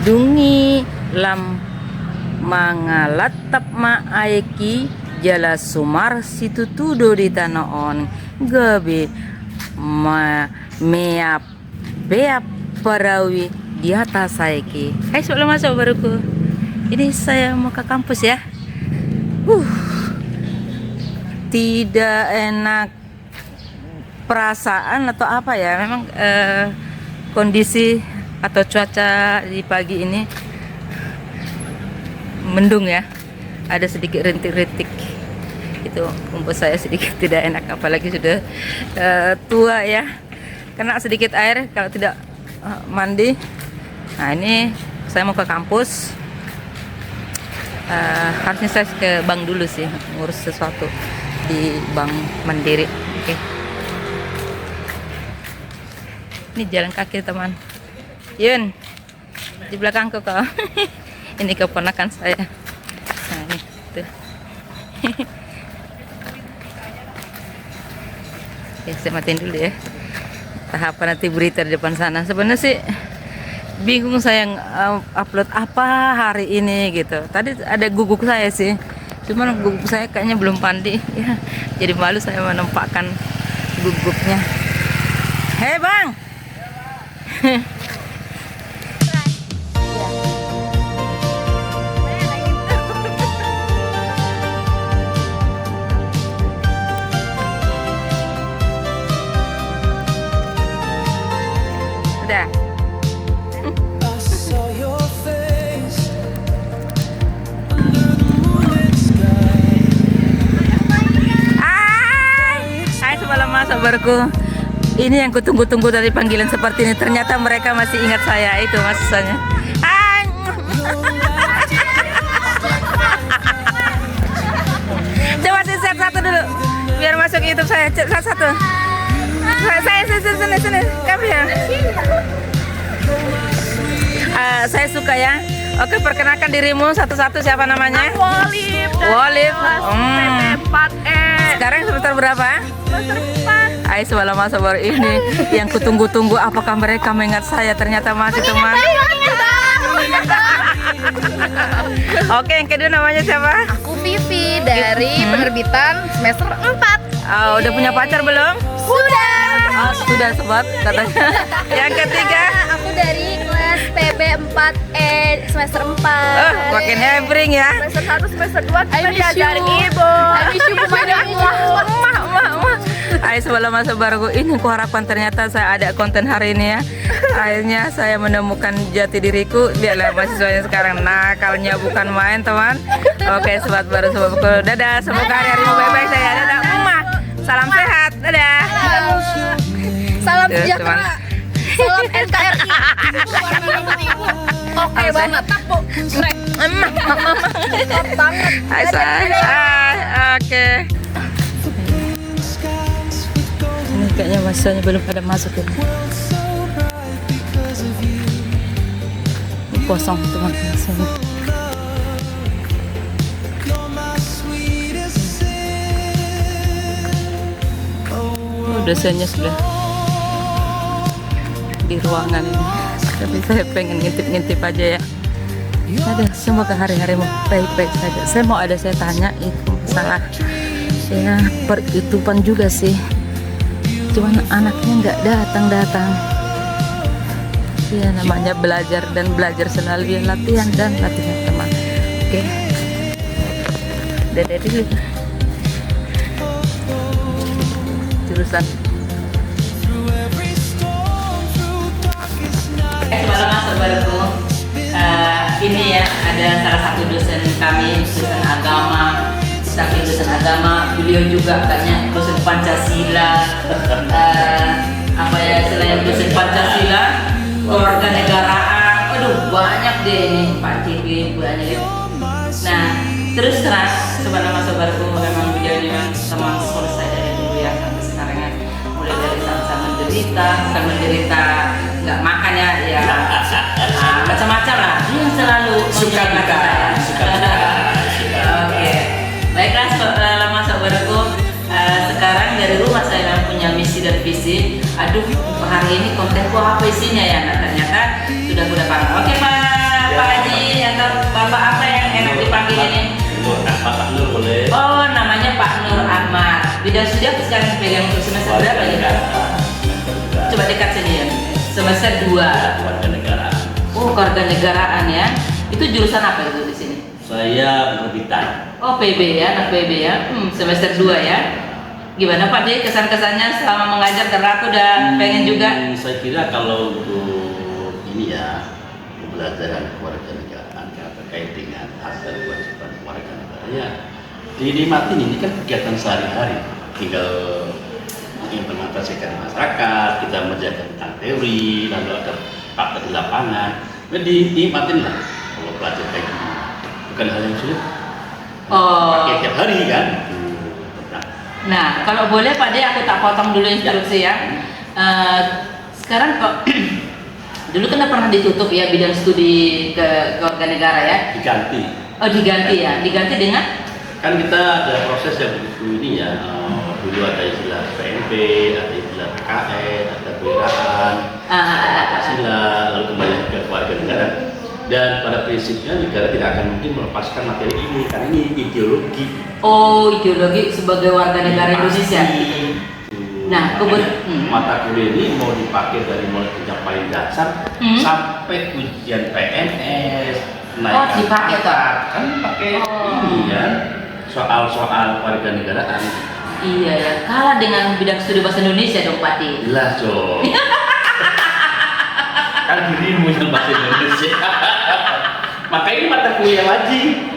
dungi lam mangalatap maaiki jala sumar situ tudo di tanah on gabe meap beap perawi di atas saiki. Hai sebelum masuk baruku. Ini saya mau ke kampus ya. Tidak enak perasaan atau apa ya, memang kondisi atau cuaca di pagi ini mendung ya, ada sedikit rintik-rintik itu membuat saya sedikit tidak enak, apalagi sudah tua ya, kena sedikit air kalau tidak mandi. Nah ini saya mau ke kampus, harusnya saya ke bank dulu sih, ngurus sesuatu di Bank Mandiri. Oke. Ini jalan kaki teman. Yun, di belakangku kau. Ini keponakan saya. Nah ini tuh. Oke, saya matiin dulu ya. Tahapan nanti berita di depan sana. Sebenarnya sih bingung saya upload apa hari ini gitu. Tadi ada guguk saya sih, cuman guguk saya kayaknya belum pandi ya, jadi malu saya menempatkan guguknya. Hei bang. Udah. Sabarku, ini yang kutunggu-tunggu dari panggilan seperti ini. Ternyata mereka masih ingat saya, itu maksudnya. Coba di share satu dulu, biar masuk YouTube saya. Satu. Saya sini, kami ya. Saya suka ya. Oke, perkenalkan dirimu satu-satu, siapa namanya? Wolif. Sekarang semester berapa? Hai semalam masa baru ini yang kutunggu-tunggu, apakah mereka mengingat saya? Ternyata masih teman. Oke, yang kedua namanya siapa? Aku Vivi dari penerbitan semester 4. Oh, udah punya pacar belum? Sudah. Oh, sudah sobat katanya. Yang ketiga? Aku dari kelas PB 4E semester 4. Makin hebring ya. Semester 1 semester 2 kita diajarin ibu. Hai sebelum masuk baruku ini, kuharapkan ternyata saya ada konten hari ini ya. Akhirnya saya menemukan jati diriku. Lihatlah mahasiswanya sekarang, nakalnya bukan main teman. Oke sobat baru, sobatku, dadah, semoga hari-harimu baik-baik saya. Dadah emak, salam sehat, dadah. Salam sejahtera. Salam NKRI. Oke banget, tapu. Emak. Hai saya. Oke. Ini kayaknya masanya belum pada masuk ya. Kosong teman-teman. Dosennya sudah di ruangan ini, tapi saya pengen ngintip-ngintip aja ya. Ada, semoga hari-harimu baik-baik saja. Saya tanya itu masalah ya per-youtuban juga sih, cuman anaknya nggak datang. Ya namanya belajar dan belajar selalu ya, latihan dan latihan teman. Oke, dadah dulu. Jurusan ini ya, ada salah satu dosen kami, dosen agama, beliau juga katanya dosen Pancasila, apa ya selain dosen Pancasila, kewarganegaraan, aduh banyak deh ini Pak Ciki, banyak. Nah terus terang sobat-sobatku, memang beliau ini teman sekolah saya dari dulu ya sampai sekarang ya, mulai dari sama-sama menderita nggak makan ya macam-macam lah, dia selalu suka duka. Oke, baiklah sobat-sobatku, sekarang dari rumah saya punya misi dan visi. Aduh, hari ini kontenku apa isinya ya? Nah, ternyata sudah kudapat. Oke, Pak. Bapak apa yang enak dipanggil ini? Pak Nur boleh. Oh, namanya Pak Nur Ahmad. Bidang studi apa sekarang pegang untuk semester berapa ya? Coba dekat sini ya. Semester 2. Warga negara. Oh, kewarganegaraan ya. Itu jurusan apa itu di sini? Saya penerbitan. Oh, PB ya, anak PB ya. Semester 2 ya. Gimana Pak De, kesan-kesannya selama mengajar karena aku udah pengen juga. Saya kira kalau untuk ini ya, pembelajaran kewarganegaraan yang terkait dengan hak dan kewajiban warga negara ya dinikmatin. Ini kan kegiatan sehari-hari, tinggal mengimplementasikan di masyarakat, kita menjaga tentang teori, lalu ada fakta di lapangan, dinikmatin lah kalau belajar kayak gini. Bukan hal yang sulit, pakai tiap hari kan. Nah, kalau boleh Pak De, aku tak potong dulu instruksi ya. Sekarang kok dulu kan pernah ditutup ya bidang studi kewarganegara ya? Diganti. Oh, diganti ya? Diganti dengan? Kan kita ada proses yang begitu ini ya. Dulu ada istilah PNP, ada istilah PKN, ada kewirausahaan, Pancasila, lalu kembali ke kewarganegaraan. Dan pada prinsipnya negara tidak akan mungkin melepaskan materi ini karena ini ideologi. Oh, ideologi sebagai warga negara Indonesia. Nah, mata kuliah ini mau dipakai dari mulai tingkat paling dasar sampai ujian PNS, dipakai toh? Kan pakai ini ya, soal-soal warganegaraan. Iya ya, kalah dengan bidang studi bahasa Indonesia dong Pak De. Jelas dong. Kan dirimu yang bahasa Indonesia. Maka ini mata kuliah wajib.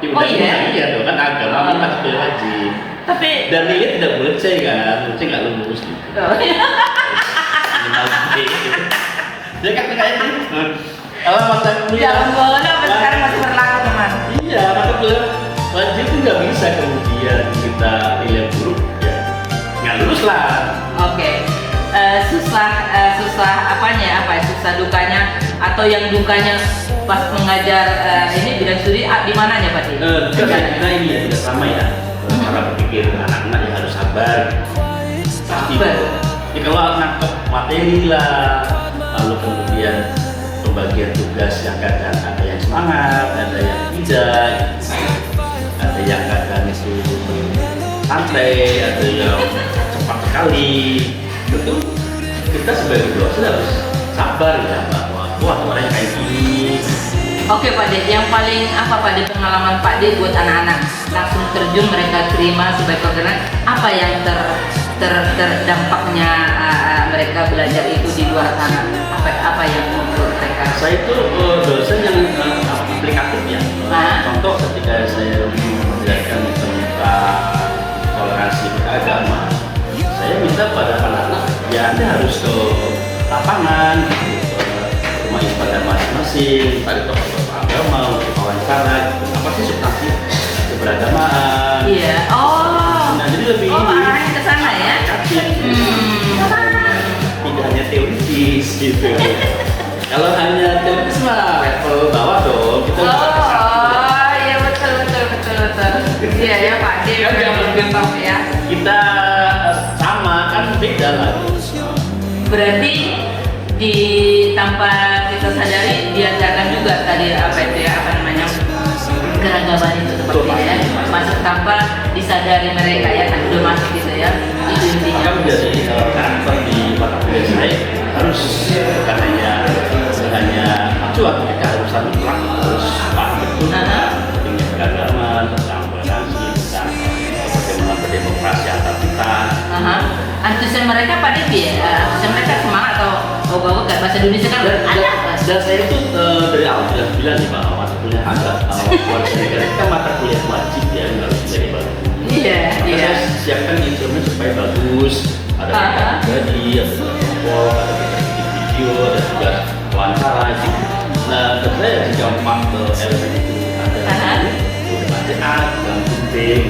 Oh iya? Iya dong, kan agama ini mata kuliah wajib. Tapi dan nilai tidak boleh C kan, C nggak lulus gitu. Minimal C gitu. Ya kan kayak gitu. Kalau mata kuliah jangan boleh, sampai sekarang masih berlaku teman. Iya, mata kuliah wajib itu nggak bisa kemudian kita nilai buruk ya nggak lulus lah. Oke. Susah apanya apa ya, susah dukanya atau yang dukanya pas mengajar ini bidang studi di mananya Pak De? Kita ini ya tidak sama ya. Cara berpikir anak-anak yang harus sabar. Sabar. Ya kalau nangkep materi lah, lalu kemudian pembagian tugas yang kadang ada yang semangat, ada yang tidak, ada yang kadang itu santai, ada yang cepat sekali. Tentu kita sebagai dosen harus sabar ya bahwa wah orangnya kayak gini. Oke Pak De, yang paling apa Pak De pengalaman Pak De buat anak-anak langsung terjun mereka terima sebagai koordinator, apa yang terdampaknya mereka belajar itu di luar sana, apa yang menurut mereka? Saya itu dosen yang aplikatif ya. Contoh ketika saya menjelaskan tentang toleransi beragama, saya minta pada anak-anak ya Anda harus ke lapangan, ke rumah ibadah masing-masing, cari tokoh-tokoh agama untuk wawancara, apa sih substansi keberagamaan. Iya. Nah jadi lebih arahnya ke sana ya. Tidak hanya teoritis gitu. Kalau hanya teoritis mah level bawah dong. Kita iya betul. Iya ya Pak De, ya. Kita sama kan beda lah. Berarti tanpa kita sadari diajarkan juga tadi apa itu ya, apa namanya, keragaman itu seperti ya, masuk tanpa disadari mereka ya, kan udah masuk gitu ya, itu intinya. Maka menjadi karakter di mata kuliah saya harus bukan hanya acuan, mereka harus mutlak, harus paham betul tentang keagamaan, tentang toleransi, tentang bagaimana berdemokrasi antar kita. Antusias mereka Pak Devi ya, antusias mereka semangat atau bawa gak bahasa Indonesia kan ada. Dan saya itu dari awal sudah bilang nih Pak, mata kuliah ada warga negara kita mata kuliah wajib ya, harus menjadi bagus. Iya. Saya siapkan instrumen supaya bagus, ada kita pribadi, ada kelompok, ada kita bikin video, ada juga wawancara gitu. Nah, ternyata jika empat elemen itu ada yang penting.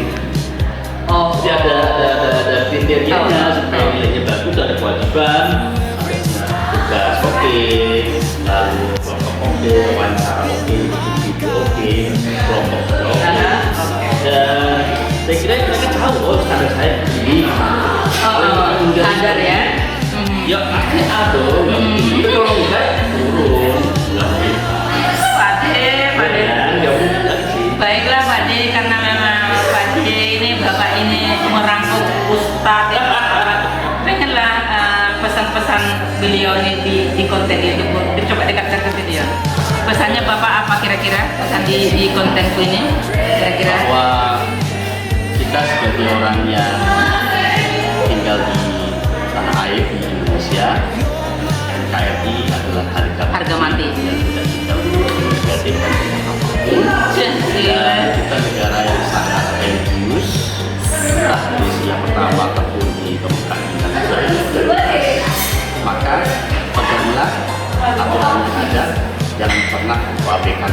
Jadi ada kriterianya supaya nilainya bagus, ada kewajiban, tugas oke, lalu kelompok oke, wawancara oke, video oke, kelompok oke. Dan saya kira mereka tahu standar saya ini. Standar ya? Ya pasti ada, tapi kalau enggak turun. Pak De. kira-kira akan di kontenku ini? Kira-kira? Bahwa kita sebagai orang yang tinggal di tanah air di Indonesia, NKRI adalah harga mati yang tidak bisa digantikan dengan apapun. Dan kita negara yang sangat religius, entah di siang pertama ataupun di kemudian maka peganglah aturan yang ada, jangan pernah abaikan.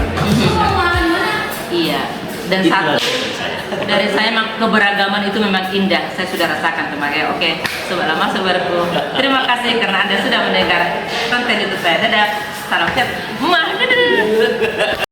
Iya. Dan Itulah satu dari saya memang keberagaman itu memang indah. Saya sudah rasakan kemarin. Oke, sobat lama, sobatku. Terima kasih karena Anda sudah mendengar konten YouTube saya. Dadah. Salam sehat. Dadah.